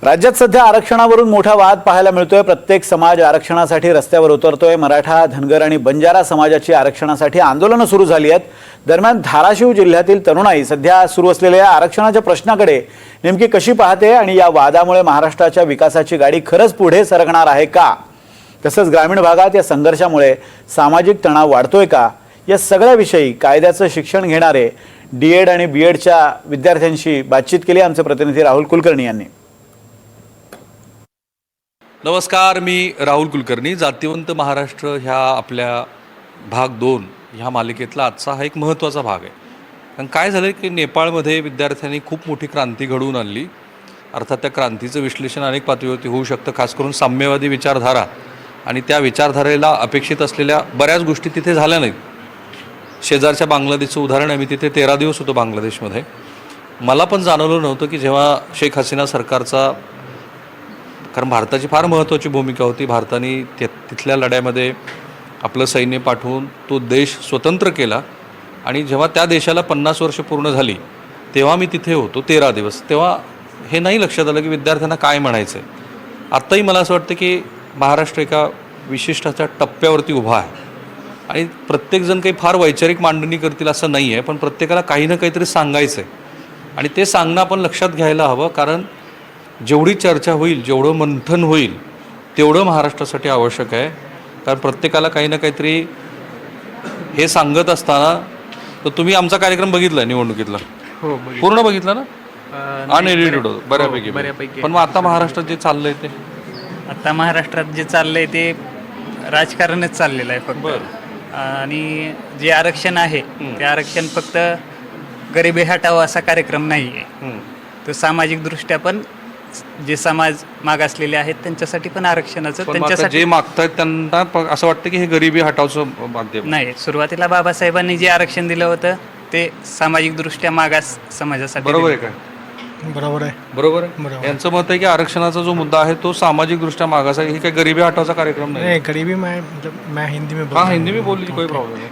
राज्यात सध्या आरक्षणावरून मोठा वाद पाहायला मिळतोय। प्रत्येक समाज आरक्षणासाठी रस्त्यावर उतरतोय। मराठा, धनगर आणि बंजारा समाजाची आरक्षणासाठी आंदोलनं सुरू झाली आहेत। दरम्यान धाराशिव जिल्ह्यातील तरुणाई सध्या सुरू असलेल्या आरक्षणाच्या प्रश्नाकडे नेमकी कशी पाहते आणि या वादामुळे महाराष्ट्राच्या विकासाची गाडी खरंच पुढे सरकणार आहे का? तसंच ग्रामीण भागात या संघर्षामुळे सामाजिक तणाव वाढतोय का? या सगळ्याविषयी कायद्याचं शिक्षण घेणारे डीएड आणि बीएडच्या विद्यार्थ्यांशी बातचीत केली आमचे प्रतिनिधी राहुल कुलकर्णी यांनी। नमस्कार, मी राहुल कुलकर्णी। जातिवंत महाराष्ट्र ह्या आपल्या भाग 2 ह्या मालिकेतला आजचा हा एक महत्त्वाचा भाग आहे। कारण काय झालं की नेपाळमध्ये विद्यार्थ्यांनी खूप मोठी क्रांती घडवून आणली। अर्थात त्या क्रांतीचं विश्लेषण अनेक पातळीवरती होऊ शकतं, खास करून साम्यवादी विचारधारा आणि त्या विचारधारेला अपेक्षित असलेल्या बऱ्याच गोष्टी तिथे झाल्या नाहीत। शेजारच्या बांगलादेशचं उदाहरण आहे, मी तिथे 13 दिवस होतो बांगलादेशमध्ये। मला पण जाणवलं नव्हतं की जेव्हा शेख हसीना सरकारचा, कारण भारताची फार महत्त्वाची भूमिका होती, भारताने तिथल्या लढ्यामध्ये आपलं सैन्य पाठवून तो देश स्वतंत्र केला आणि जेव्हा त्या देशाला 50 वर्ष पूर्ण झाली तेव्हा मी तिथे होतो 13 दिवस। तेव्हा हे नाही लक्षात आलं की विद्यार्थ्यांना काय म्हणायचं आहे। आत्ताही मला असं वाटतं की महाराष्ट्र एका विशिष्टाच्या टप्प्यावरती उभा आहे आणि प्रत्येकजण काही फार वैचारिक मांडणी करतील असं नाही आहे, पण प्रत्येकाला काही ना काहीतरी सांगायचं आहे आणि ते सांगणं आपण लक्षात घ्यायला हवं। कारण जेवढी चर्चा होईल, जेवढं मंथन होईल तेवढं महाराष्ट्रासाठी आवश्यक आहे। कारण प्रत्येकाला काही ना काहीतरी हे सांगत असताना, तर तुम्ही आमचा कार्यक्रम बघितला निवडणुकीतला? हो, पूर्ण बघितला ना? अनएडिटेड होतं बऱ्यापैकी। पण मग आता महाराष्ट्रात जे चाललंय ते, आता महाराष्ट्रात जे चाललंय ते राजकारणच चाललेलं आहे फक्त। आणि जे आरक्षण आहे ते आरक्षण फक्त गरिबी हटावं असा कार्यक्रम नाही आहे, तो सामाजिक दृष्ट्या पण जे समाज मागासलेले आहेत त्यांच्यासाठी पण आरक्षणाचं, त्यांच्यासाठी जे मागतायत त्यांना असं वाटतं की हे गरिबी हटावचं माध्यम नाही। सुरुवातीला बाबासाहेबांनी जे आरक्षण दिलं होतं ते सामाजिक दृष्ट्या मागास समाजासाठी। बरोबर आहे काय? बरोबर आहे, बरोबर आहे। यांचं मत आहे की आरक्षणाचा जो मुद्दा आहे तो सामाजिक दृष्ट्या मागास आहे, ही काही गरिबी हटावचा कार्यक्रम नाही। गरीबी मैं हिंदी में हाँ, हिंदी में बोलिए, कोई प्रॉब्लम नहीं।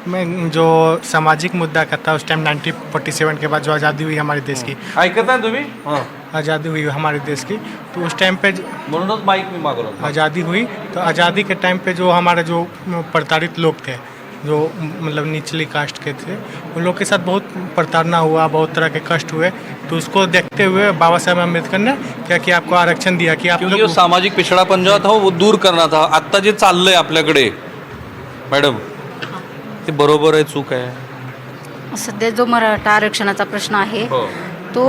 मैं जो सामाजिक मुद्दा कहता उस टाइम 1947 के बाद जो आज़ादी हुई हमारे देश की, ऐकत आहे तुम्ही? हां, आज़ादी हुई हमारे देश की, तो उस टाइम पे म्हणूनच माईक मी मागवला। आज़ादी हुई तो आज़ादी के टाइम पे जो हमारे जो प्रताड़ित लोग थे, जो मतलब निचली कास्ट के थे, उन लोग के साथ बहुत प्रताड़ना हुआ, बहुत तरह के कष्ट हुए। तो उसको देखते हुए बाबा साहेब अम्बेडकर ने क्या कि आपको आरक्षण दिया कि आप क्योंकि जो सामाजिक पिछड़ापन जो था वो दूर करना था। आत्ता जे चाललंय आपल्याकडे मॅडम, ते बरोबर आहे चूक आहे? सध्या जो मराठा आरक्षणाचा प्रश्न आहे हो, तो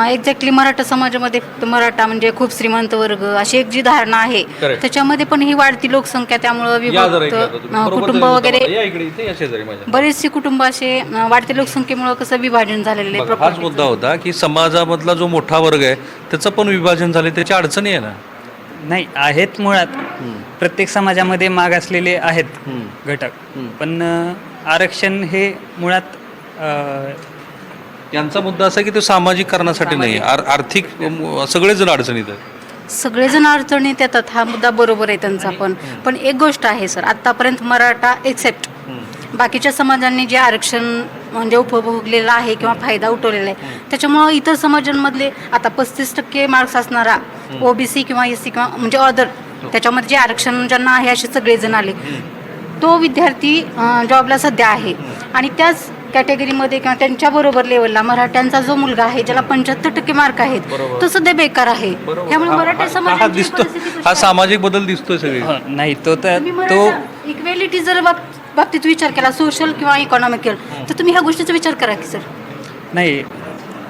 एक्झॅक्टली मराठा समाजामध्ये फक्त मराठा म्हणजे खूप श्रीमंत वर्ग अशी एक जी धारणा आहे, Correct. त्याच्यामध्ये पण ही वाढती लोकसंख्या, त्यामुळं विभक्त कुटुंब वगैरे बरेचसे कुटुंब असे वाढत्या लोकसंख्येमुळे कसं विभाजन झालेलं आहे। हाच मुद्दा होता की समाजामधला जो मोठा वर्ग आहे त्याचं पण विभाजन झाले, त्याची अडचणी आहे ना? नाही आहेत, मुळात प्रत्येक समाजामध्ये मागासलेले आहेत घटक, पण आरक्षण हे मुळात यांचा मुद्दा असा की ते सामाजिकरणासाठी नाही, आर्थिक सगळेजण अडचणीत आहेत। सगळेजण अडचणीत येतात, हा मुद्दा बरोबर आहे त्यांचा। पण एक गोष्ट आहे सर, आत्तापर्यंत मराठा एक्सेप्ट बाकीच्या समाजांनी जे आरक्षण म्हणजे उपभोगलेलं आहे किंवा फायदा उठवलेला आहे, त्याच्यामुळं इतर समाजांमधले आता 35% मार्क्स असणारा ओबीसी किंवा एससी किंवा म्हणजे अदर, त्याच्यामध्ये जे आरक्षण ज्यांना आहे असे सगळेजण आले, तो विद्यार्थी जॉबला सध्या आहे। आणि त्याच कॅटेगरीमध्ये किंवा त्यांच्याबरोबर लेवलला मराठ्यांचा जो मुलगा आहे ज्याला 75% मार्क आहेत, तो सध्या बेकार आहे। त्यामुळे मराठा समाज दिसतो, हा सामाजिक बदल दिसतोय सगळे नाही। तो इक्वेलिटी जर बाबतीत विचार केला, सोशल किंवा इकॉनॉमिकल, तर तुम्ही ह्या गोष्टीचा विचार करा की सर। नाही,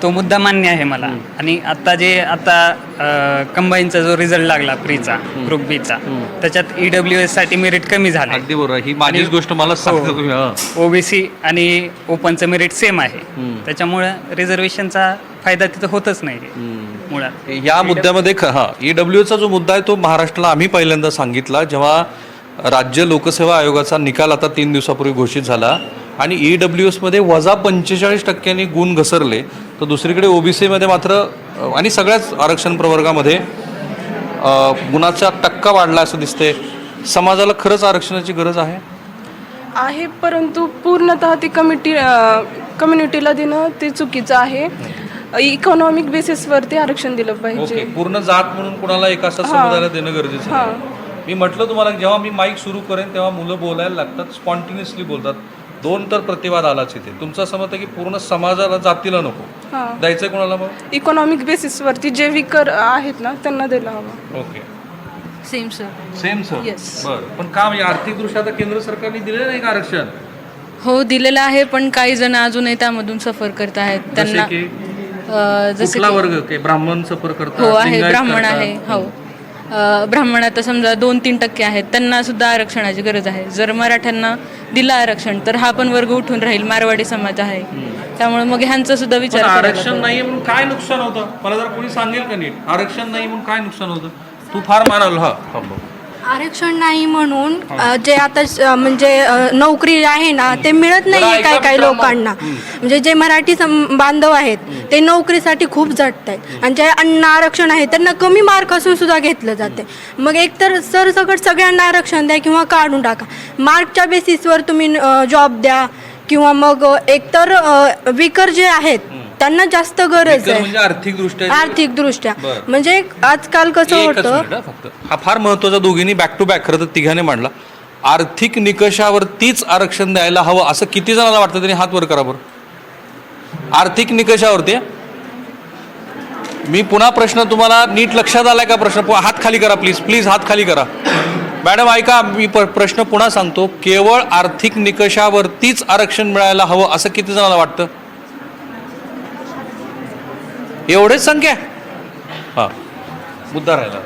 तो मुद्दा मान्य आहे मला। आणि आता कंबाईनचा जो रिझल्ट लागला प्रीचा, ग्रुप बीचा, त्याच्यात EWS साठी मेरिट कमी झालं। अगदी बरोबर, ही माझीच गोष्ट मला सांगतो। ओबीसी आणि ओपनचं मेरिट सेम आहे, त्याच्यामुळे रिझर्वेशनचा फायदा तिथं होतच नाही मुळात। या मुद्द्यामध्ये EWSचा जो मुद्दा आहे तो महाराष्ट्राला आम्ही पहिल्यांदा सांगितला जेव्हा राज्य लोकसेवा आयोगाचा निकाल आता 3 दिवसापूर्वी घोषित झाला आणि EWSमध्ये -45% गुण घसरले, तर दुसरीकडे ओबीसीमध्ये मात्र आणि सगळ्याच आरक्षण प्रवर्गामध्ये गुणाचा टक्का वाढला असं दिसते। समाजाला खरंच आरक्षणाची गरज आहे, परंतु पूर्णतः ती कम्युनिटीला देणं ते चुकीचं आहे। इकॉनॉमिक बेसिसवरती आरक्षण दिलं ओके, पाहिजे. पूर्ण जात म्हणून कोणाला एक असा समुदायाला देणं गरजेचं हां. आहे. मी म्हटलं तुम्हाला जेव्हा मी माईक सुरू करेन तेव्हा मुलं बोलायला लागतात, स्पॉन्टिनियसली बोलतात. 2 तर प्रतिवाद आलाच इथे. तुमचं असं मत आहे की पूर्ण समाजाला जातीला नको हां. द्यायचंय कोणाला मग? इकॉनॉमिक बेसिसवरती जे विकर आहेत ना त्यांना द्यायला हवं. Okay, same sir. Same sir. Yes. बरं, पण का म्हणजे आर्थिकदृष्ट्या आता केंद्र सरकारने दिलेलं नाही का आरक्षण? हो दिलेलं आहे, पण काही जण अजूनही त्यामधून सफर करत आहेत. जसे त्यांना की जसे कुठला की वर्ग की ब्राह्मण सफर करतात? हो आहे, लिंगायत ब्राह्मण करतात? आहे. हो ब्राह्मण आता समजा 2-3% आहेत, त्यांना सुद्धा आरक्षणाची गरज आहे. जर मराठ्यांना दिलं आरक्षण तर हा पण वर्ग उठून राहील. मारवाडी समाज आहे, त्यामुळे मग ह्यांचा सुद्धा पण विचार करायला आरक्षण पाहिजे. नाहीये म्हणून काय नुकसान होतं? मला जर कोणी सांगेल का नीट, आरक्षण नाही म्हणून काय नुकसान होतं? तू फार मानाल. हा थांब. आरक्षण नाही म्हणून जे आता म्हणजे नोकरी आहे ना ते मिळत नाही ऐका काही काही मित्रांनो. लोकांना. म्हणजे जे मराठी बांधव आहेत ते नोकरीसाठी खूप झटत आहेत आणि जे अन्न आरक्षण आहे त्यांना कमी मार्क असून सुद्धा घेतलं जाते. मग एकतर सरसकट सगळ्यांना आरक्षण द्या किंवा काढून टाका. मार्कच्या बेसिसवर तुम्ही जॉब द्या किंवा मग एकतर विकर जे आहेत त्यांना जास्त गरज आहे म्हणजे आर्थिकदृष्ट्या आर्थिकदृष्ट्या. बरं. म्हणजे आजकाल कसं एकच होतं मिनिट हा फक्त. हा फार महत्वाचा दोघींनी बॅक टू बॅक खरं तर तिघाने मांडला. आर्थिक निकषावरतीच आरक्षण द्यायला हवं असं किती जणांना वाटतं? त्यांनी हात वर करा बरं. आर्थिक निकषावरती. मी पुन्हा प्रश्न तुम्हाला नीट लक्षात आलाय का? प्रश्न हात खाली करा प्लीज, प्लीज हात खाली करा. मॅडम ऐका, मी प्रश्न पुन्हा सांगतो. केवळ आर्थिक निकषावरतीच आरक्षण मिळायला हवं असं किती जणांना वाटतं? एवढेच संख्या? हा, मुद्दा राहिला.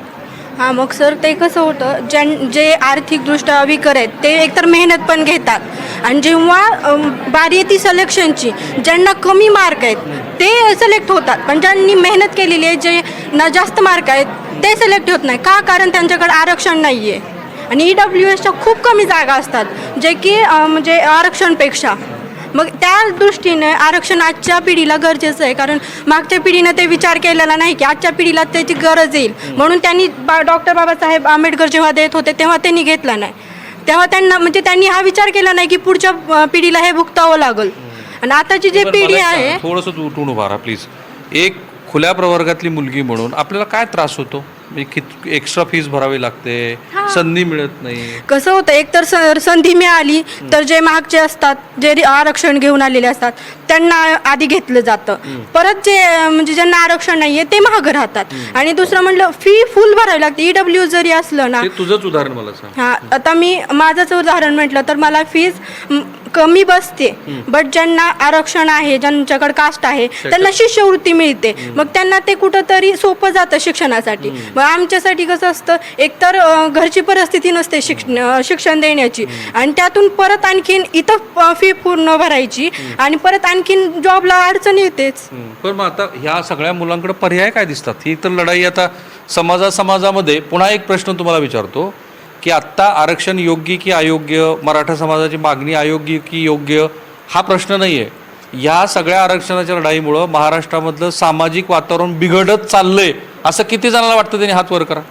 हां, मग सर ते कसं होतं जे आर्थिकदृष्ट्या विकर आहेत ते एकतर मेहनत पण घेतात आणि जेव्हा बारी येते सिलेक्शनची ज्यांना कमी मार्क आहेत ते सिलेक्ट होतात, पण ज्यांनी मेहनत केलेली आहे जे ना जास्त मार्क आहेत ते सिलेक्ट होत नाही. का? कारण त्यांच्याकडे आरक्षण नाही आहे आणि EWSच्या खूप कमी जागा असतात जे की म्हणजे आरक्षणपेक्षा. मग त्या दृष्टीने आरक्षण आजच्या पिढीला गरजेचं आहे, कारण मागच्या पिढीनं ते विचार केलेला नाही की आजच्या पिढीला त्याची गरज येईल म्हणून त्यांनी डॉक्टर बाबासाहेब आंबेडकर जेव्हा देत होते तेव्हा त्यांनी घेतला नाही. तेव्हा त्यांना म्हणजे त्यांनी हा विचार केला नाही की पुढच्या पिढीला हे भुगतावं लागेल. आणि आताची जी पिढी आहे थोडंसं उठून उभा राहा प्लीज. एक खुल्या प्रवर्गातली मुलगी म्हणून आपल्याला काय त्रास होतो? एक्स्ट्रा फीस भरावी लागते, संधी मिळत नाही. कसं होतं एकतर संधी मिळाली तर जे मागचे असतात जे आरक्षण घेऊन आलेले असतात त्यांना आधी घेतलं जातं. परत जे म्हणजे ज्यांना आरक्षण नाहीये ते मागं राहतात. आणि दुसरं म्हटलं फी फुल भरावी लागते. EW जरी असलं ना. ते तुझंच उदाहरण मला सांग. हां, आता मी माझंच उदाहरण म्हटलं तर मला फीस कमी बसते, बट ज्यांना आरक्षण आहे ज्यांच्याकडे कास्ट आहे त्यांना शिष्यवृत्ती मिळते. मग त्यांना ते कुठंतरी सोपं जातं शिक्षणासाठी. मग आमच्यासाठी कसं असतं एकतर घरची परिस्थिती नसते शिक्षण देण्याची आणि त्यातून परत आणखीन इथं फी पूर्ण भरायची आणि परत आणखीन जॉबला अडचण येतेच. पण मग आता ह्या सगळ्या मुलांकडे पर्याय काय दिसतात? ही तर लढाई आता समाजामध्ये. पुन्हा एक प्रश्न तुम्हाला विचारतो की आत्ता आरक्षण योग्य की अयोग्य, मराठा समाजाची मागणी अयोग्य की योग्य, हा प्रश्न नाही आहे. या सगळ्या आरक्षणाच्या लढाईमुळं महाराष्ट्रामधलं सामाजिक वातावरण बिघडत चाललंय असं किती जणांना वाटतं? त्यांनी हात वर करा.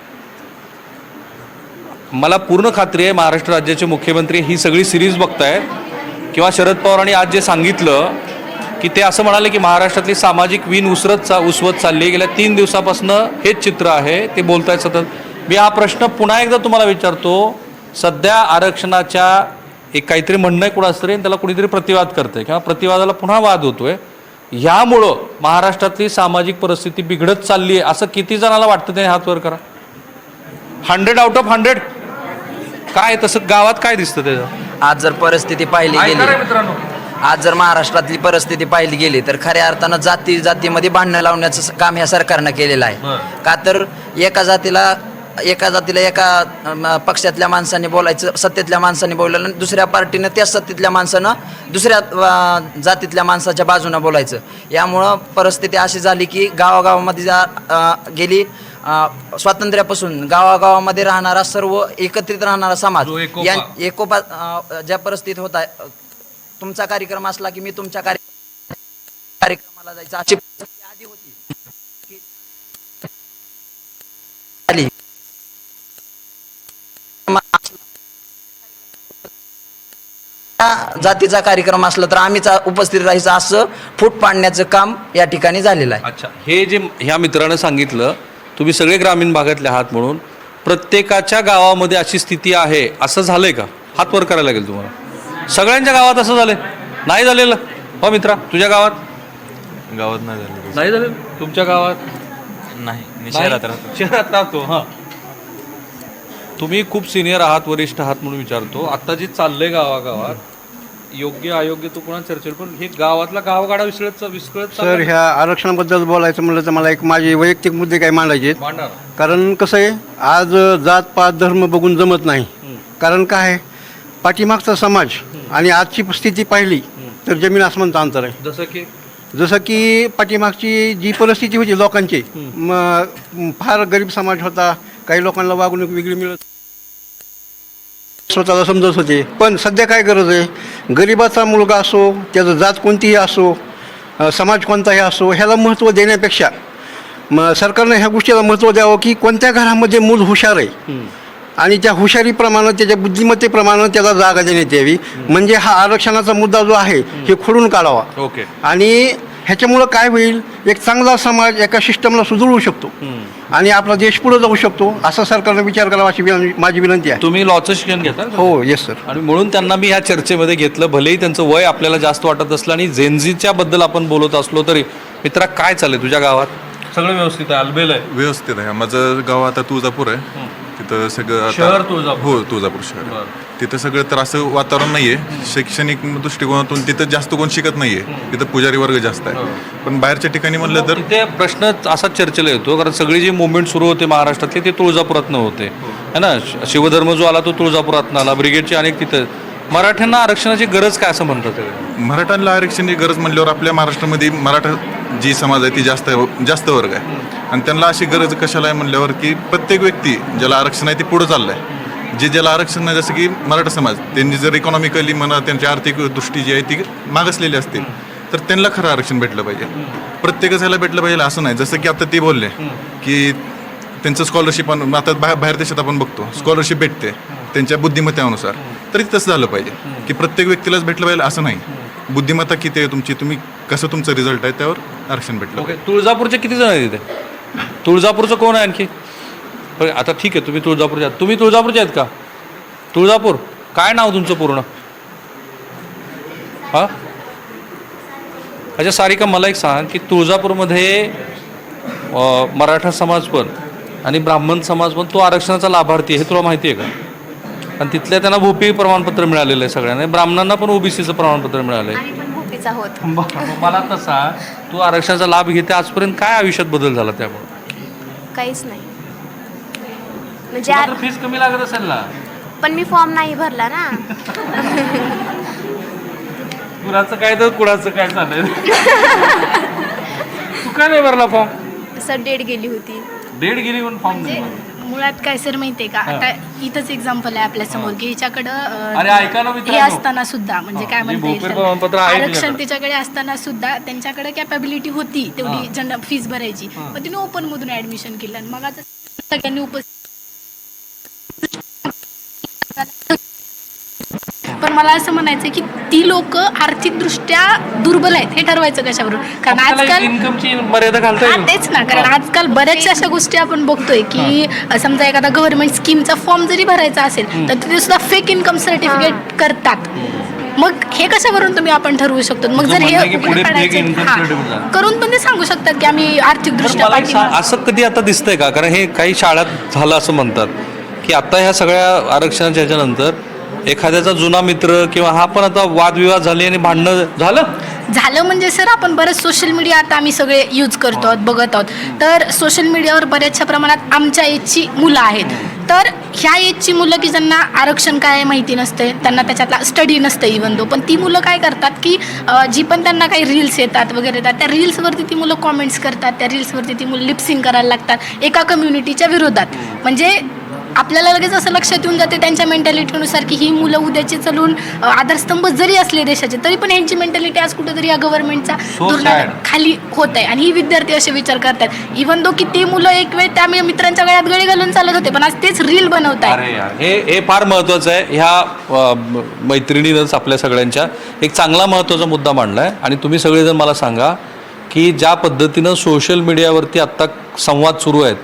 मला पूर्ण खात्री आहे महाराष्ट्र राज्याचे मुख्यमंत्री ही सगळी सिरीज बघतायत किंवा शरद पवारांनी आज जे सांगितलं की ते असं म्हणाले की महाराष्ट्रातली सामाजिक वीण उसवत चालली. गेल्या 3 दिवसापासून हेच चित्र आहे. ते बोलतायत सतत. मी हा प्रश्न पुन्हा एकदा तुम्हाला विचारतो. सध्या आरक्षणाच्या एक काहीतरी म्हणणं आहे कुणाच तरी, त्याला कुणीतरी प्रतिवाद करतंय किंवा प्रतिवादाला पुन्हा वाद होतोय. ह्यामुळं महाराष्ट्रातली सामाजिक परिस्थिती बिघडत चालली आहे असं किती जणांना वाटतं? त्याने हात वर करा. 100 आउट ऑफ 100. काय तसं गावात काय दिसतं त्याचं? आज जर परिस्थिती पाहिली ऐका रे गेली, मित्रांनो, आज जर महाराष्ट्रातली परिस्थिती पाहिली गेली तर खऱ्या अर्थानं जातीमध्ये भांडणं लावण्याचं काम ह्या सरकारनं केलेलं आहे. का तर एका जातीला एका पक्षातल्या माणसाने बोलायचं, सत्तेतल्या माणसाने बोलायला, दुसऱ्या पार्टीनं त्या सत्तेतल्या माणसानं दुसऱ्या जातीतल्या माणसाच्या बाजूनं बोलायचं. यामुळं परिस्थिती अशी झाली की गावागावामध्ये गेली स्वातंत्र्यापासून गावागावामध्ये राहणारा सर्व एकत्रित राहणारा समाज या एकोपा ज्या परिस्थितीत होता. तुमचा कार्यक्रम असला की मी तुमच्या कार्यक्रमाला जायचं अशी परिस्थिती आधी होती. जातीचा कार्यक्रम असला तर आम्हीच उपस्थित राहायचं असं फूट पाडण्याचं काम या ठिकाणी झालेलं आहे. अच्छा, हे जे ह्या मित्रानं सांगितलं, तुम्ही सगळे ग्रामीण भागातले आहात म्हणून प्रत्येकाच्या गावामध्ये अशी स्थिती आहे असं झालंय का? हात वर करायला लागेल तुम्हाला. सगळ्यांच्या गावात असं झालंय? नाही झालेलं. हो मित्रा, तुझ्या गावात नाही झालेलं? तुमच्या गावात नाही, शहरात राहतो. हां, तुम्ही खूप सिनियर आहात, वरिष्ठ आहात म्हणून विचारतो. आता जे चाललंय गावागावात, योग्य अयोग्य तो कोणा चर्चेल, पण हे गावातला गावगाडा विस्कळत सर, चाललाय. ह्या आरक्षणाबद्दल बोलायचं म्हणलं तर मला एक माझे वैयक्तिक मुद्दे काही मांडायचे आहेत. मांडा. कारण कसं आहे, आज जात पात धर्म बघून जमत नाही. कारण काय आहे, पाठीमागचा समाज आणि आजची स्थिती पाहिली तर जमीन आसमानचं अंतर आहे. जसं की पाठीमागची जी परिस्थिती होती लोकांची, फार गरीब समाज होता, काही लोकांना वागणूक वेगळी मिळत, स्वतःला समजत होते. पण सध्या काय गरज आहे, गरिबाचा मुलगा असो, त्याचं जात कोणतीही असो, समाज कोणताही असो, ह्याला महत्त्व देण्यापेक्षा सरकारनं ह्या गोष्टीला महत्त्व द्यावं की कोणत्या घरामध्ये मूल हुशार आहे आणि त्या हुशारीप्रमाणे, त्याच्या बुद्धिमत्तेप्रमाणे त्याला जागा देण्यात यावी. म्हणजे हा आरक्षणाचा मुद्दा जो आहे हे खोडून काढावा. ओके. आणि ह्याच्यामुळं काय होईल, एक चांगला समाज एका सिस्टमला सुधारू शकतो आणि आपला देश पुढे जाऊ शकतो, असा सरकारनं विचार करावा अशी माझी विनंती आहे. तुम्ही लॉचं शिक्षण घेता? हो, येस सर. आणि म्हणून त्यांना मी ह्या चर्चेमध्ये घेतलं, भलेही त्यांचं वय आपल्याला जास्त वाटत असलं आणि जेनझीच्या बद्दल आपण बोलत असलो तरी. मित्रा, काय चाललंय तुझ्या गावात? सगळं व्यवस्थित आहे? अलबेल आहे? व्यवस्थित आहे. माझं गाव आता तुळजापूर आहे. तिथं सगळं शहर तुळजापूर? हो, तुळजापूर शहर. तिथं सगळं तर असं वातावरण नाही आहे. शैक्षणिक दृष्टिकोनातून तिथं जास्त कोण शिकत नाही आहे. तिथं पुजारी वर्ग जास्त आहे. पण बाहेरच्या ठिकाणी म्हणलं तर तिथे प्रश्न असा चर्चेला येतो, कारण सगळी जी मुवमेंट सुरू होते महाराष्ट्रातली ते तुळजापुरातनं होते, है ना. शिवधर्म जो आला तो तुळजापुरातनं आला, ब्रिगेडची अनेक तिथं. मराठ्यांना आरक्षणाची गरज काय असं म्हणतात? मराठ्यांना आरक्षणाची गरज म्हणल्यावर आपल्या महाराष्ट्रामध्ये मराठा जी समाज आहे ती जास्त वर्ग आहे आणि त्यांना अशी गरज कशाला आहे म्हणल्यावर की प्रत्येक व्यक्ती ज्याला आरक्षण आहे ते पुढं चाललं आहे. ज्याला आरक्षण नाही, जसं की मराठा समाज, त्यांनी जर इकॉनॉमिकली म्हणा, त्यांची आर्थिक दृष्टी जी आहे ती मागासलेली असतील तर त्यांना खरं आरक्षण भेटलं पाहिजे. प्रत्येकच ह्याला भेटलं पाहिजे असं नाही. जसं की आता ते बोलले की त्यांचं स्कॉलरशिप, आता बाहेर देशात आपण बघतो स्कॉलरशिप भेटते त्यांच्या बुद्धिमत्तेनुसार, तरी तसं झालं पाहिजे की प्रत्येक व्यक्तीलाच भेटलं पाहिजे असं नाही. बुद्धिमत्ता किती आहे तुमची, तुम्ही कसं तुमचा रिझल्ट आहे त्यावर आरक्षण भेटलं. ओके. तुळजापूरचे किती जण आहेत तिथे? तुळजापूरचं कोण आहे आणखी? आता ठीक आहे, तुम्ही तुळजापूरचे आहेत का? तुळजापूर, काय नाव तुमचं पूर्ण? हां, अच्छा सारिका, मला एक सांग की तुळजापूरमध्ये मराठा समाज पण आणि ब्राह्मण समाज पण तो आरक्षणाचा लाभार्थी आहे, हे तुला माहिती आहे का? आणि तिथल्या त्यांना भोपी प्रमाणपत्र मिळालेलं आहे सगळ्यांना, ब्राह्मणांना पण ओबीसीचं प्रमाणपत्र मिळालं आहे. मला तसा तू आरक्षणाचा लाभ घेते, आजपर्यंत काय आयुष्यात बदल झाला त्यामुळे? काहीच नाही. म्हणजे तुला तर फीस कमी लागत असेल ना? पण मी फॉर्म नाही भरला ना. कुणाचं काय तर कुणाचं काय चाललंय. तू काय नाही भरला फॉर्म? सर डेट गेली होती. डेट गेली म्हणून फॉर्म नाही भरला. मुळात काय सर माहितीये का, आता इथंच एक्झाम्पल आहे आपल्या समोर की हिच्याकडं अरे ऐका ना हे मित्रांनो, असताना सुद्धा, म्हणजे काय म्हणता येईल भोपे त्याला, प्रमाणपत्र आहे आरक्षण तुझ्याकडे. तिच्याकडे असताना सुद्धा त्यांच्याकडे कॅपॅबिलिटी होती तेवढी ज्यांना फीस भरायची, पण तिने ओपन मधून ऍडमिशन केलं आणि मग आता सगळ्यांनी पण मला असं म्हणायचं की ती लोक आर्थिकदृष्ट्या दुर्बल आहेत हे ठरवायचं कशावरून? कारण आजकाल इन्कमची मर्यादा घालता हा, येईल. तेच ना, कारण आजकाल बऱ्याचशा अशा गोष्टी आपण बघतोय की समजा एखादा गव्हर्नमेंट स्कीमचा फॉर्म जरी भरायचा असेल तर तिथे सुद्धा फेक इन्कम सर्टिफिकेट करतात. मग हे कशावरून तुम्ही आपण ठरवू शकतो? मग जर हे उघडं काढायचं, हा, करून पण ते सांगू शकतात की आम्ही आर्थिकदृष्ट्या मला एक सांग, असं कधी आता दिसतंय का? कारण हे काही शाळात झालं असं म्हणतात की आता ह्या सगळ्या आरक्षणाच्या ह्याच्यानंतर एखाद्याचा जुना मित्र किंवा हा पण आता वादविवाद झाले आणि भांडणं झालं म्हणजे सर, आपण बरेच सोशल मीडिया आता आम्ही सगळे यूज करतो आहोत, बघत आहोत. तर सोशल मीडियावर बऱ्याचशा प्रमाणात आमच्या एजची मुलं आहेत. तर ह्या एजची मुलं की ज्यांना आरक्षण काय माहिती नसते, त्यांना त्याच्यातला स्टडी नसतं इव्हन दो, पण ती मुलं काय करतात की जी पण त्यांना काही रील्स येतात वगैरे येतात, त्या रील्सवरती ती मुलं कॉमेंट्स करतात, त्या रील्सवरती ती मुलं लिपसिंग करायला लागतात एका कम्युनिटीच्या विरोधात. म्हणजे आपल्याला लगेच असं लक्षात येऊन जाते त्यांच्या मेंटॅलिटीनुसार की ही मुलं उद्याचे चलून आधारस्तंभ जरी असले देशाचे तरी पण यांची मेंटॅलिटी आज कुठेतरी या गव्हर्नमेंटचा खाली होत आहे आणि ही विद्यार्थी असे विचार करतात इव्हन दो की ती मुलं एक वेळ त्या मित्रांच्या गळ्यात गळी घालून चालत होते पण आज तेच रील बनवत आहेत. अरे यार, हे फार महत्त्वाचं आहे. ह्या मैत्रिणीनंच आपल्या सगळ्यांच्या एक चांगला महत्त्वाचा मुद्दा मांडला आहे. आणि तुम्ही सगळेजण मला सांगा की ज्या पद्धतीनं सोशल मीडियावरती आत्ता संवाद सुरू आहेत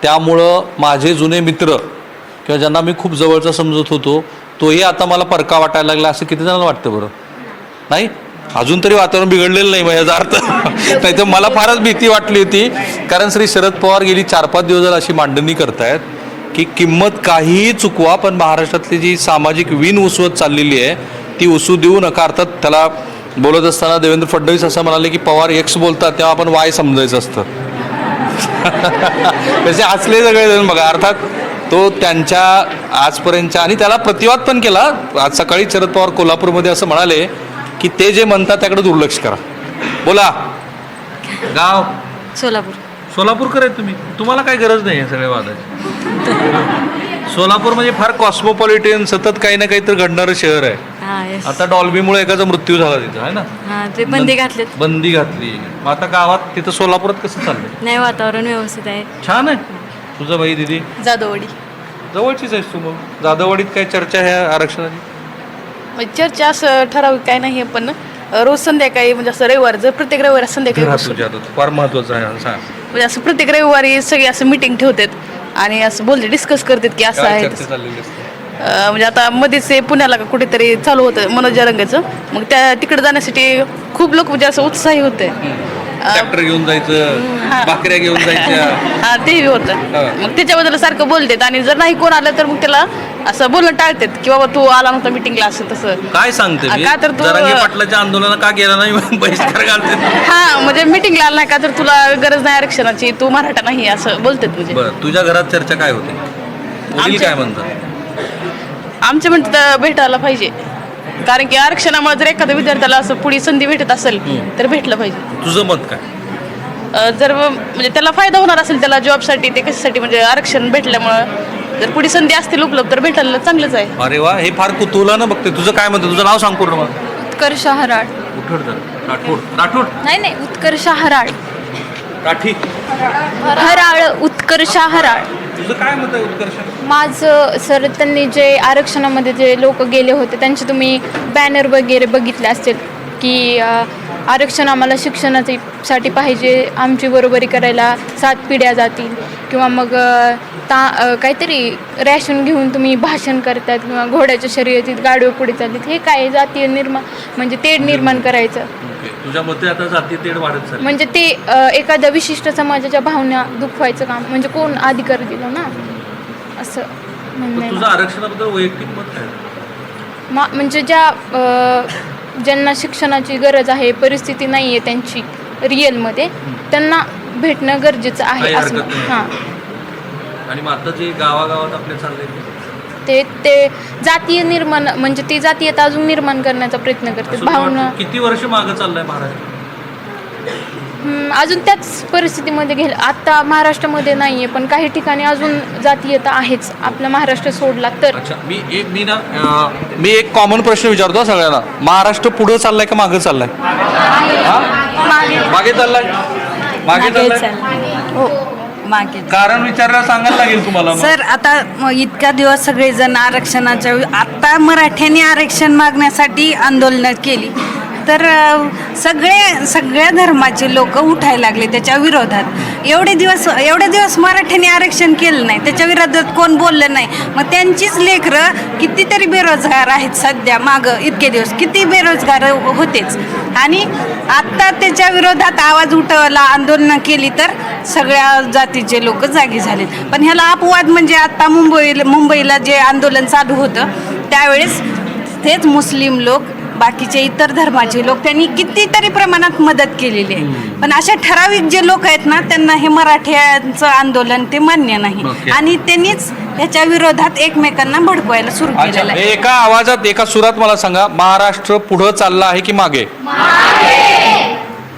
त्यामुळं माझे जुने मित्र किंवा ज्यांना मी खूप जवळचा समजत होतो तोही आता मला परका वाटायला लागला असं किती जणांना वाटतं बरं? नाही, अजून तरी वातावरण बिघडलेलं नाही माझ्याचा अर्थ. नाही तर मला फारच भीती वाटली होती. कारण श्री शरद पवार गेली 4-5 दिवस झाली अशी मांडणी करतायत की किंमत काहीही चुकवा पण महाराष्ट्रातली जी सामाजिक वीण उसवत चाललेली आहे ती उसू देऊ नका. अर्थात त्याला बोलत असताना देवेंद्र फडणवीस असं म्हणाले की पवार एक्स बोलतात तेव्हा आपण वाय समजायचं असतं. तसे हसले सगळेजण बघा. अर्थात तो त्यांच्या आजपर्यंतच्या आणि त्याला प्रतिवाद पण केला. आज सकाळी शरद पवार कोल्हापूरमध्ये असं म्हणाले की ते जे म्हणतात त्याकडे दुर्लक्ष करा. बोला. गाव सोलापूरकर आहे तुम्ही, तुम्हाला काही गरज नाही आहे सगळ्या वादाची. सोलापूर म्हणजे फार कॉस्मोपॉलिटन सतत काही ना काहीतरी घडणारं शहर आहे. आता डॉल्बीमुळे एकाचा मृत्यू झाला तिथं आहे ना, ते बंदी घातले. बंदी घातली. मग आता गावात तिथं सोलापुरात कसं चाललंय? नाही, वातावरण व्यवस्थित आहे. छान आहे. तुझं बाई दिदी जाधववाडी जवळचीच आहेस तू. मग जाधववाडीत काय चर्चा आहे आरक्षणाची? चर्चा असं ठराविक काय नाही आहे पण रोज संध्याकाळी म्हणजे असं रविवार जर प्रत्येक रविवारी संध्याकाळी तुझ्या फार महत्वाचं आहे. सांग. म्हणजे असं प्रत्येक रविवारी सगळी असं मिटिंग ठेवतात आणि असं बोलते डिस्कस करतात की असं काय आहे चर्चा चाललेली असते? म्हणजे आता मध्येच ते पुण्याला का कुठेतरी चालू होतं मनोज रंगाचं मग त्या तिकडे जाण्यासाठी खूप लोक म्हणजे असं उत्साही होते. ट्रॅक्टर घेऊन जायचं, भाकऱ्या घेऊन जायच्या. हा तेही होतं. मग त्याच्याबद्दल सारखं बोलतात आणि जर नाही कोण आलं तर मग त्याला असं बोलणं टाळतात की बाबा तू आला नव्हता मिटिंगला असं तसं. काय सांगते मी? का तर तू जरांगे पाटलाच्या आंदोलनाला का गेला नाही बहिष्कार घालते? हा म्हणजे मिटिंगला आला नाही का तर तुला गरज नाही आरक्षणाची, तू मराठा नाही असं बोलतात. म्हणजे बरं, तुझ्या घरात चर्चा काय होते? वडील काय म्हणतात? आमचे म्हणतात भेटायला पाहिजे कारण की आरक्षणामुळे जर एखाद्या विद्यार्थ्याला असं पुढे संधी भेटत असेल तर भेटलं पाहिजे. तुझं मत काय? जर म्हणजे त्याला फायदा होणार असेल त्याला जॉबसाठी ते कशासाठी म्हणजे आरक्षण भेटल्यामुळं जर पुढे संधी असतील उपलब्ध तर भेटायला चांगलंच आहे. अरे वा, हे फार कुतूहलानं बघते. तुझं काय म्हणतं? तुझं नाव सांग पूर्ण मला. उत्कर्ष हराळ. राठोड. नाही, उत्कर्ष हराळ. काठी. हराळ, उत्कर्ष हराळ. तुझं काय मत आहे उत्कर्ष? माझं सर, त्यांनी जे आरक्षणामध्ये जे लोक गेले होते त्यांचे तुम्ही बॅनर वगैरे बघितले असतील की आरक्षण आम्हाला शिक्षणासाठी पाहिजे, आमची बरोबरी करायला 7 पिढ्या जातील किंवा मग काहीतरी रॅशन घेऊन तुम्ही भाषण करतात किंवा घोड्याच्या शर्यतीत गाडीवर पुढे चालतात. हे काय जातीय म्हणजे तेढ निर्माण करायचं. तुझ्या मते आता जाती तेढ वाढत चालली. म्हणजे ते एखाद्या विशिष्ट समाजाच्या भावना दुखवायचं काम म्हणजे कोण अधिकार दिला ना असं म्हणणं तुझं आरक्षणाबद्दल वैयक्तिक मत काय? म्हणजे ज्यांना शिक्षणाची गरज आहे, परिस्थिती नाही आहे त्यांची रिअलमध्ये, त्यांना भेटणं गरजेचं आहे असं. हां. आणि मग आता जे गावागावात आपले चालले ते जातीय निर्माण म्हणजे ती जातीयता अजून निर्माण करण्याचा प्रयत्न करतात. भावना किती वर्ष मागं चाललाय महाराष्ट्र? अजून त्याच परिस्थितीमध्ये गेलं. आता महाराष्ट्रामध्ये नाही आहे पण काही ठिकाणी अजून जातीयता आहेच. आपला महाराष्ट्र सोडला तर. अच्छा, मी एक कॉमन प्रश्न विचारतो सगळ्यांना. महाराष्ट्र पुढे चाललाय का मागे चाललाय? मागे चाललाय. मागे चाललाय. मागे कारण विचारायला सांगायला लागेल तुम्हाला. सर आता इतक्या दिवस सगळेजण आरक्षणाच्या आता मराठ्यांनी आरक्षण मागण्यासाठी आंदोलनं केली तर सगळ्या धर्माचे लोक उठायला लागले त्याच्या विरोधात. एवढे दिवस मराठ्यांनी आरक्षण केलं नाही, त्याच्या विरोधात कोण बोललं नाही. मग त्यांचीच लेकरं कितीतरी बेरोजगार आहेत सध्या. मागं इतके दिवस किती बेरोजगार होतेच आणि आत्ता त्याच्या विरोधात आवाज उठवला, आंदोलनं केली तर सगळ्या जातीचे लोक जागी झालेत. पण ह्याला अपवाद म्हणजे आत्ता मुंबईला जे आंदोलन चालू होतं त्यावेळेस तेच मुस्लिम लोक, बाकीचे इतर धर्माचे लोक त्यांनी कितीतरी प्रमाणात मदत केलेली आहे. पण अशा ठराविक जे लोक आहेत ना त्यांना हे मराठ्यांचं आंदोलन ते मान्य नाही आणि त्यांनीच याच्या विरोधात एकमेकांना भडकवायला सुरू केलेलं आहे. एका आवाजात एका सुरात मला सांगा, महाराष्ट्र पुढं चालला आहे की मागे?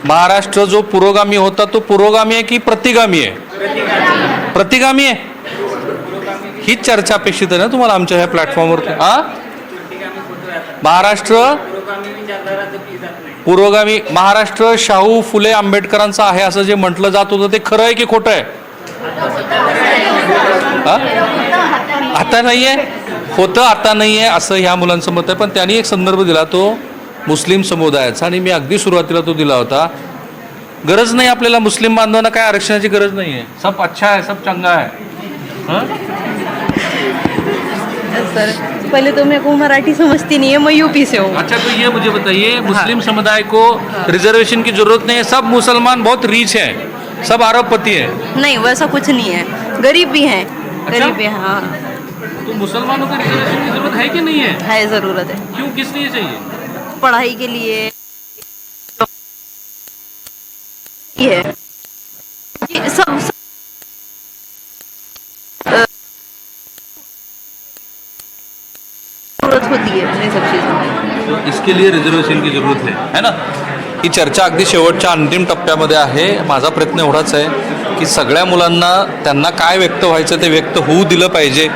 महाराष्ट्र जो पुरोगामी होता तो पुरोगामी आहे की प्रतिगामी आहे? प्रतिगामी आहे. हीच चर्चा अपेक्षित आहे ना तुम्हाला आमच्या ह्या प्लॅटफॉर्मवर? महाराष्ट्र पुरोगामी, महाराष्ट्र शाहू फुले आंबेडकरांचा आहे असं जे म्हटलं जात होतं ते खरं आहे की खोटं आहे? आता नाही आहे, होतं आता नाही आहे असं ह्या मुलांचं मत आहे. पण त्यांनी एक संदर्भ दिला तो मुस्लिम समुदायाचा, आणि मी अगदी सुरुवातीला तो दिला होता. गरज नाही आपल्याला, मुस्लिम बांधवांना काय आरक्षणाची गरज नाही आहे. सब अच्छा है, सब चंगा है. सर पहले तो मेरे को मराठी समझती नहीं है, मैं यूपी से हूँ. अच्छा, तो ये मुझे बताइए, मुस्लिम समुदाय को रिजर्वेशन की जरूरत नहीं है, सब मुसलमान बहुत रिच हैं, सब अरबपति हैं. नहीं वैसा कुछ नहीं है, गरीब भी हैं. गरीब भी हैं, हाँ. तो मुसलमानों को रिजर्वेशन की जरूरत है कि नहीं है? ज़रूरत है. क्यों, किस लिए चाहिए? पढ़ाई के लिए ये सब जरूरत होती है इन सब चीज़ों में. तो इसके लिए रिझर्वेशन की जरूरत है ना? ही चर्चा अगदी शेवटच्या अंतिम टप्प्यामध्ये आहे. माझा प्रयत्न एवढाच आहे की सगळ्या मुलांना त्यांना काय व्यक्त व्हायचं ते व्यक्त होऊ दिलं पाहिजे.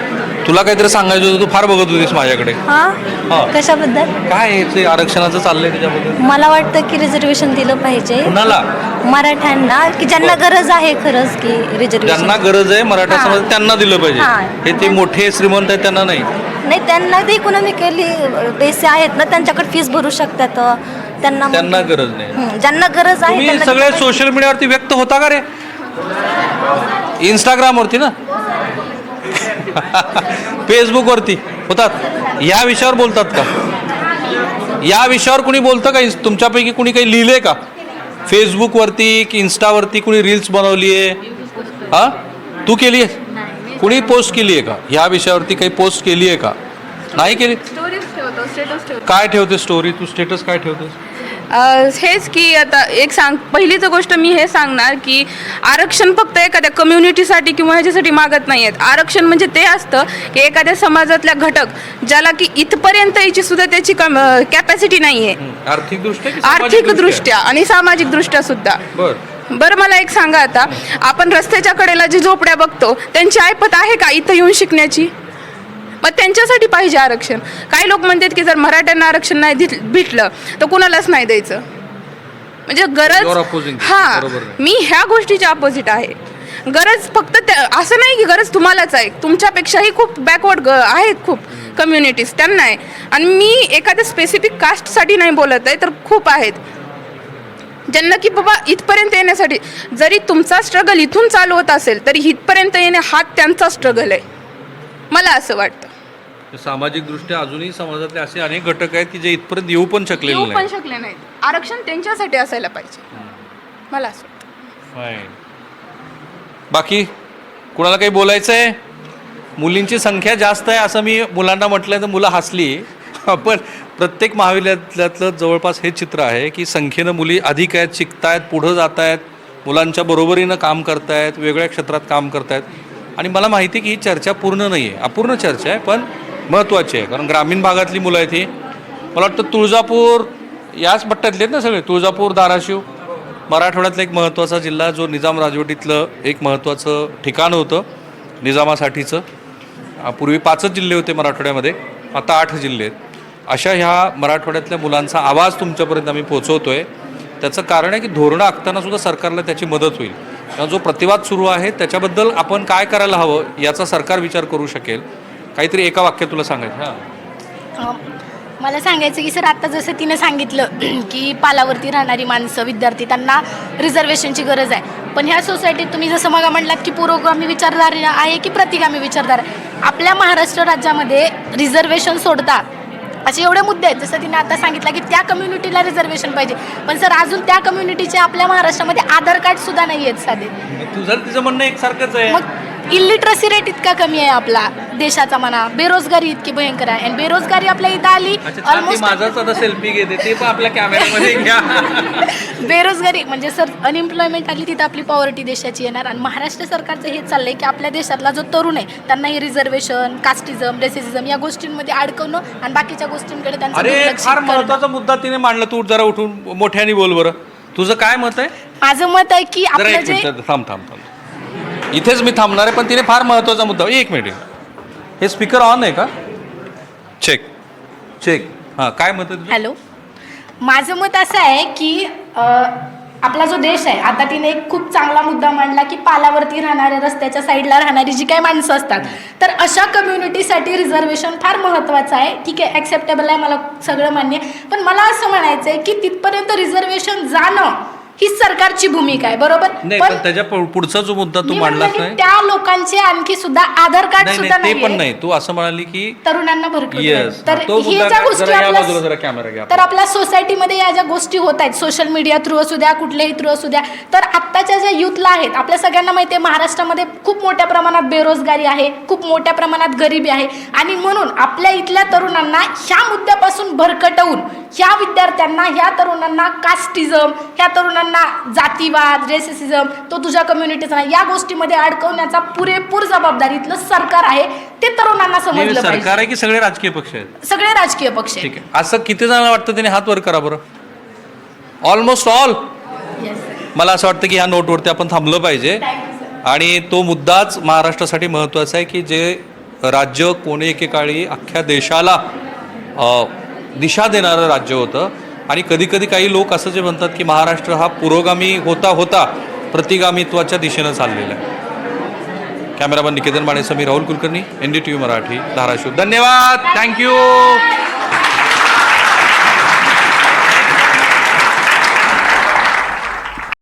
तुला काहीतरी सांगायचं होतं, तू फार बघत होतीस माझ्याकडे. हां, कशाबद्दल? काय आहे ते आरक्षणाचं चाललंय त्याच्याबद्दल? मला वाटतं की रिझर्वेशन दिलं पाहिजे कुणाला? मराठ्यांना, की ज्यांना गरज आहे खरंच की रिझर्वेशन. ज्यांना गरज आहे मराठा हां. समाज त्यांना दिलं पाहिजे. हां. हे ते मोठे श्रीमंत आहेत त्यांना नाही. नाही, त्यांना ते इकॉनॉमिकली पैसे आहेत ना, त्यांच्याकडे फीस भरू शकतात. त्यांना गरज नाही. ज्यांना गरज आहे तुम्ही त्यांना सगळे दिलं सोशल मीडियावरती व्यक्त होता का रे? इंस्टाग्रामवरती ना, फेसबुकवरती होतात. या विषयावर बोलतात का? या विषयावर कुणी बोलतं का? तुमच्यापैकी कुणी काही लिहिलंय का फेसबुकवरती की इंस्टावरती? कुणी रील्स बनवली आहे? हां, तू केली आहे? कुणी पोस्ट केली आहे का ह्या विषयावरती? काही पोस्ट केली आहे का? नाही केली. काय ठेवते स्टोरी तू? स्टेटस काय ठेवतेस? हेच की आता एक पहिलीच गोष्ट मी हे सांगणार की आरक्षण फक्त एखाद्या कम्युनिटीसाठी किंवा ह्याच्यासाठी मागत नाही आहेत. आरक्षण म्हणजे ते असतं की एखाद्या समाजातल्या घटक ज्याला की इथपर्यंत यायची सुद्धा त्याची कॅपॅसिटी नाही आहे, आर्थिकदृष्ट्या आणि सामाजिकदृष्ट्या सुद्धा. बरं, मला एक सांगा, आता आपण रस्त्याच्या कडेला जी झोपड्या बघतो त्यांची ऐपत आहे का इथं येऊन शिकण्याची? मग त्यांच्यासाठी पाहिजे आरक्षण. काही लोक म्हणतात की जर मराठ्यांना आरक्षण नाही भेटलं तर कुणालाच नाही द्यायचं. म्हणजे गरज, हां, मी ह्या गोष्टीच्या अपोजिट आहे. गरज फक्त असं नाही की गरज तुम्हालाच आहे, तुमच्यापेक्षाही खूप बॅकवर्ड आहेत खूप कम्युनिटीज, त्यांना आहे. आणि मी एखाद्या स्पेसिफिक कास्टसाठी नाही बोलत आहे, तर खूप आहेत ज्यांना की बाबा इथपर्यंत येण्यासाठी, जरी तुमचा स्ट्रगल इथून चालू होत असेल तरी इथपर्यंत येणे हा त्यांचा स्ट्रगल आहे, मला असं वाटतं. सामाजिक दृष्ट्या अजूनही समाजातले असे अनेक घटक आहेत की जे इथपर्यंत येऊ पण शकले नाहीत. आरक्षण त्यांच्यासाठी असायला पाहिजे, मला असं वाटतं. बाकी कुणाला काही बोलायचं आहे? मुलींची संख्या जास्त आहे असं मी मुलांना म्हटलं तर मुलं हसली. पण प्रत्येक महाविद्यालयातलं जवळपास हे चित्र आहे की संख्येनं मुली अधिक आहेत, शिकतायत, पुढं जात आहेत, मुलांच्या बरोबरीनं काम करतायत, वेगळ्या क्षेत्रात काम करतायत. आणि मला माहिती आहे की ही चर्चा पूर्ण नाही आहे, अपूर्ण चर्चा आहे, पण महत्त्वाची आहे. कारण ग्रामीण भागातली मुलं आहेत ही. मला वाटतं तुळजापूर याच पट्ट्यातले आहेत ना सगळे, तुळजापूर, धाराशिव, मराठवाड्यातला एक महत्त्वाचा जिल्हा जो निजाम राजवटीतलं एक महत्त्वाचं ठिकाण होतं निजामासाठीचं. पूर्वी 5च जिल्हे होते मराठवाड्यामध्ये, आता 8 जिल्हे आहेत. अशा ह्या मराठवाड्यातल्या मुलांचा आवाज तुमच्यापर्यंत आम्ही पोहोचवतो आहे. त्याचं कारण आहे की धोरणं आखताना सुद्धा सरकारला त्याची मदत होईल. जो प्रतिवाद सुरू आहे त्याच्याबद्दल आपण काय करायला हवं याचा सरकार विचार करू शकेल. काहीतरी एका वाक्यात तुला सांगायचं. मला सांगायचं की सर, आता जसं तिने सांगितलं की पालावरती राहणारी माणसं, विद्यार्थी, त्यांना रिझर्वेशनची गरज आहे. पण ह्या सोसायटीत तुम्ही जसं मग म्हणलात की पुरोगामी विचारधारा आहे की प्रतिगामी विचारधारा, आपल्या महाराष्ट्र राज्यामध्ये रिझर्वेशन सोडता असे एवढे मुद्दे आहेत. जसं तिने आता सांगितलं की त्या कम्युनिटीला रिझर्वेशन पाहिजे, पण सर अजून त्या कम्युनिटीचे आपल्या महाराष्ट्रामध्ये आधार कार्ड सुद्धा नाही आहेत साधे. तुझं तिचं म्हणणं एकसारखंच आहे. मग इलिटरसी रेट इतका कमी आहे आपला देशाचा म्हणा, बेरोजगारी इतकी भयंकर आहे. आणि बेरोजगारी आपल्या इथं आली ऑलमोस्ट, माझाच आता सेल्फी घेते ते पण आपल्या कॅमेऱ्यामध्ये घ्या. बेरोजगारी म्हणजे सर अनएम्प्लॉयमेंट आली तिथं आपली पॉवर्टी देशाची येणार. आणि महाराष्ट्र सरकारचं हे चाललंय की आपल्या देशातला जो तरुण आहे त्यांना हे रिझर्वेशन, कास्टिझम, रेसिझम या गोष्टींमध्ये अडकवणं आणि बाकीच्या गोष्टींकडे त्यांचं अरे दुर्लक्ष फार करणं. महत्त्वाचा मुद्दा तिने मांडला. तू जरा उठून मोठ्याने बोल बरं. तुझं काय मत आहे? माझं मत आहे की जरा आपलं एक जे मिनिट थांब. इथेच मी थांबणार आहे, पण तिने फार महत्त्वाचा मुद्दा. एक मिनिट. हे स्पीकर ऑन आहे का? Check check. हां, काय मत आहे तुझं? हॅलो, माझं मत असं आहे की आपला जो देश आहे आता तिने एक खूप चांगला मुद्दा मांडला की पालावरती राहणाऱ्या रस्त्याच्या साईडला राहणारी जी काही माणसं असतात तर अशा कम्युनिटीसाठी रिझर्वेशन फार महत्त्वाचं आहे. ठीक आहे, ॲक्सेप्टेबल आहे, मला सगळं मान्य आहे. पण मला असं म्हणायचं आहे की तिथपर्यंत रिझर्वेशन जाणं ही सरकारची भूमिका आहे, बरोबर? नाही, पण त्याच्या पुढचा जो मुद्दा तू मी मांडलास म्हणलं की नाही, त्या लोकांचे आणखी सुद्धा आधार कार्ड नाही सुद्धा नाही, ते पण नाही नाही. तू असं म्हणाली की तरुणांना भरपूर येस, तर तो हे मुद्दा ज्या गोष्टी जरा या आपल्या बाजूला जरा कॅमेरा घ्या. तर आपल्या सोसायटीमध्ये या ज्या गोष्टी होत आहेत सोशल मीडिया थ्रू असू द्या कुठल्याही थ्रू असू द्या तर आत्ताच्या ज्या युथला आहेत आपल्या सगळ्यांना माहिती आहे महाराष्ट्रामध्ये खूप मोठ्या प्रमाणात बेरोजगारी आहे, खूप मोठ्या प्रमाणात गरिबी आहे आणि म्हणून आपल्या इथल्या तरुणांना ह्या मुद्द्यापासून भरकटवून ह्या विद्यार्थ्यांना ह्या तरुणांना कास्टिझम ह्या तरुणांना जातीवाद रेसिझम तो तुझ्या कम्युनिटीचा नाही या गोष्टीमध्ये अडकवण्याचा पुरेपूर जबाबदारीतलं सरकार आहे. ते तरुणांना समजलं सरकार पाहिजे. आहे की सगळे राजकीय पक्ष आहेत? सगळे राजकीय पक्ष आहेत. ठीक आहे. असं किती जणांना वाटतं त्याने हात वर करा बरं? Almost all. मला असं वाटतं की ह्या नोटवरती आपण थांबलं पाहिजे आणि तो मुद्दाच महाराष्ट्रासाठी महत्त्वाचा आहे की जे राज्य कोणी एकेकाळी अख्ख्या देशाला दिशा देणारं राज्य होतं आणि कधीकधी काही लोक असं जे म्हणतात की महाराष्ट्र हा पुरोगामी होता होता प्रतिगामित्वाच्या दिशेनं चाललेला आहे. कॅमेरामॅन निकेतन मानेसह मी राहुल कुलकर्णी, NDTV मराठी, धाराशिव. धन्यवाद, थँक्यू.